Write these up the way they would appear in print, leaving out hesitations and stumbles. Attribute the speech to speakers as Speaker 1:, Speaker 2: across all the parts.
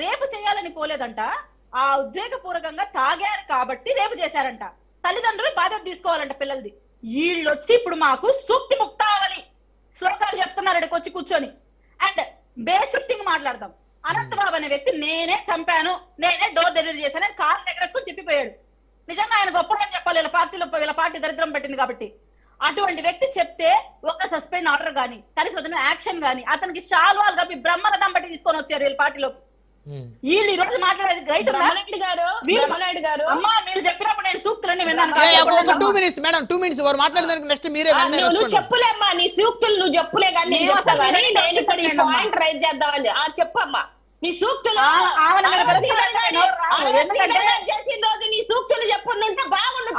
Speaker 1: రేపు చేయాలని పోలేదంట, ఆ ఉద్వేగపూర్వకంగా తాగారు కాబట్టి రేపు చేశారంట. తల్లిదండ్రులు బాధ్యత తీసుకోవాలంట పిల్లలది. వీళ్ళొచ్చి ఇప్పుడు మాకు సూక్తి ముక్తావలి శ్లోకాలు చెప్తున్నారు ఇక్కడికి వచ్చి కూర్చొని. అండ్ బేసిక్ థింగ్ మాట్లాడదాం. అనంతబాబు అనే వ్యక్తి నేనే చంపాను, నేనే డోర్ డెలివరీ చేశాను అని కారు దగ్గర వచ్చి చెప్పిపోయాడు. నిజంగా ఆయన గొప్పగా చెప్పాలి, వీళ్ళ పార్టీ దరిద్రం పట్టింది కాబట్టి. అటువంటి వ్యక్తి చెప్తే ఒక సస్పెండ్ ఆర్డర్ గానీ కలిసి వదిలిన యాక్షన్ గానీ, అతనికి శాల్వాలు కప్పి బ్రహ్మరథం బట్టి తీసుకొని వచ్చారు వీళ్ళ పార్టీలో. వీళ్ళు ఈ రోజు మాట్లాడేది రైట్ గారు. అమ్మా మీరు చెప్పినప్పుడు నేను సూక్తులన్నీ విన్నాను.
Speaker 2: 2 minutes మేడం, 2 minutes వారు మాట్లాడడానికి నెక్స్ట్ మీరే
Speaker 3: నువ్వు చెప్పులేమ్మా, నీ సూక్తులు నువ్వు చెప్పులే కానీ నేను ఇక్కడ ఈ పాయింట్ రైట్ చేద్దామని చెప్పమ్మా. నీ సూక్తులు చేసిన రోజు నీ సూక్తులు చెప్పుంటే బాగుండు.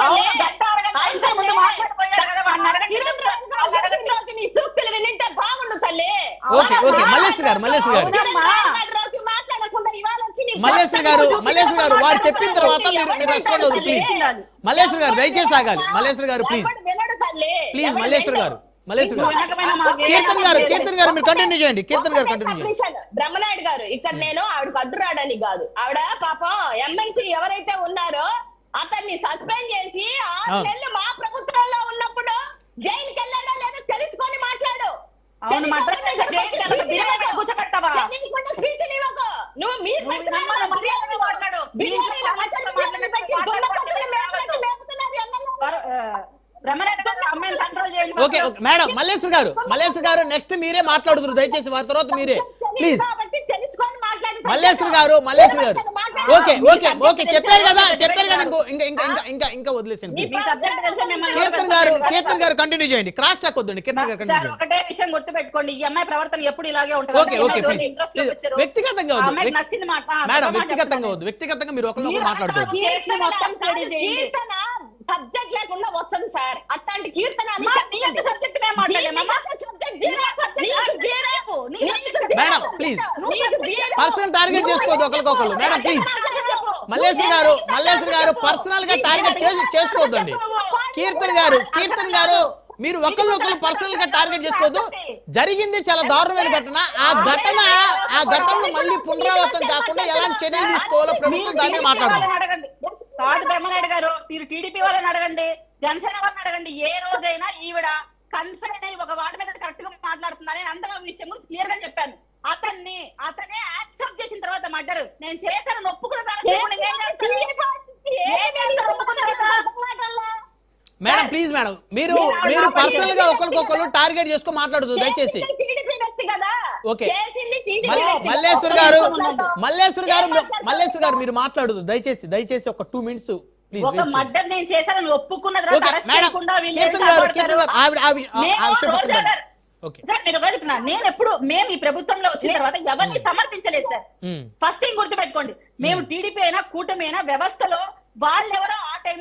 Speaker 3: నీ సూక్తులు వినింటే బాగుండు తల్లి.
Speaker 2: మల్లేశ్వర్ గారు వారు చెప్పిన తర్వాత మీరు రెస్పాండ్ అవుతారు ప్లీజ్. మల్లేశ్వర్ గారు దయచేసి ఆగాలి. మల్లేశ్వర్ గారు ప్లీజ్ ప్లీజ్. మల్లేశ్వర్ గారు కీర్తన్ గారు మీరు కంటిన్యూ చేయండి. కీర్తన్ గారు కంటిన్యూ చేయండి.
Speaker 3: బ్రహ్మనాయుడు గారు ఇక్కడ నేను ఆవిడకు అడ్డురాడని కాదు, ఆవిడ పాపం ఎమ్మెల్సీ ఎవరైతే ఉన్నారో అతన్ని సస్పెండ్ చేసి 6 నెలలు మా ప్రభుత్వంలో ఉన్నప్పుడు జైలుకి వెళ్ళాడో లేదో తెలుసుకొని మాట్లాడు.
Speaker 2: Okay madam. మల్లేశ్వర్ గారు నెక్స్ట్ మీరే మాట్లాడుతున్నారు దయచేసి, వారి తర్వాత మీరే ప్లీజ్. మల్లేశ్వర్ గారు ఓకే ఓకే ఓకే చెప్పారు కదా ఇంకా వదిలేసండి. కీర్తన్ గారు కంటిన్యూ చేయండి. క్రాస్ టాక్ వద్దండి. కీర్తన్ గారు కంటిన్యూ చేయండి.
Speaker 1: ఒకటే విషయం గుర్తుపెట్టుకోండి, ఈ అమ్మాయి ప్రవర్తన ఎప్పుడు ఇలాగే ఉంటుంది.
Speaker 2: ఓకే ఓకే వ్యక్తిగతంగా వద్దు మేడం, వ్యక్తిగతంగా వద్దు. వ్యక్తిగతంగా మీరు ఒకరినొకరు మాట్లాడుకోండి.
Speaker 3: సబ్జెక్ట్ లేకుండా వస్తుంది సార్ అట్లాంటి కీర్తన.
Speaker 2: మేడం ప్లీజ్ పర్సనల్ టార్గెట్ చేసుకోవద్దు ఒకరికొకరు. Madam please. మల్లేశ్వర్ గారు పర్సనల్ గా టార్గెట్ చేసుకోవద్దండి. కీర్తన్ గారు మీరు ఒకరినొకరు పర్సనల్ గా టార్గెట్ చేసుకోవద్దు. జరిగింది చాలా దారుణమైన ఘటన. ఆ ఘటనను మళ్ళీ పునరావృతం కాకుండా ఎలాంటి చర్యలు తీసుకోవాలో ప్రభుత్వం దాన్ని మాట్లాడుతుంది.
Speaker 1: కాదు బ్రహ్మనాయుడు గారు, మీరు టీడీపీ వాళ్ళని అడగండి, జనసేన వాళ్ళని అడగండి. ఏ రోజైనా ఈవిడ కన్సర్న్ అయ్యి ఒక వాటి మీద కరెక్ట్ గా మాట్లాడుతుందని అంతగా విషయం గురించి క్లియర్ గా చెప్పాను. అతనే యాక్సెప్ట్ చేసిన తర్వాత మర్డర్ నేను చేశాను ఒప్పుకున్న
Speaker 2: మేడం ప్లీజ్ మేడం మీరు పర్సనల్ గా ఒకరికొకరు టార్గెట్ చేసుకుని మాట్లాడుతూ దయచేసి. ఓకే మల్లేశ్వర్ గారు మీరు మాట్లాడుతూ దయచేసి ఒక 2 minutes ప్లీజ్.
Speaker 1: ఒక మర్డర్ నేను చేశాను ఒప్పుకున్న తర్వాత నేను ఎప్పుడు మేము ఈ ప్రభుత్వంలో వచ్చిన తర్వాత ఎవరిని సమర్థించలేదు సార్. ఫస్ట్ థింగ్ గుర్తుపెట్టుకోండి, మేము టీడీపీ అయినా కూటమి అయినా వ్యవస్థలో వాళ్ళెవరో ఆ టైంలో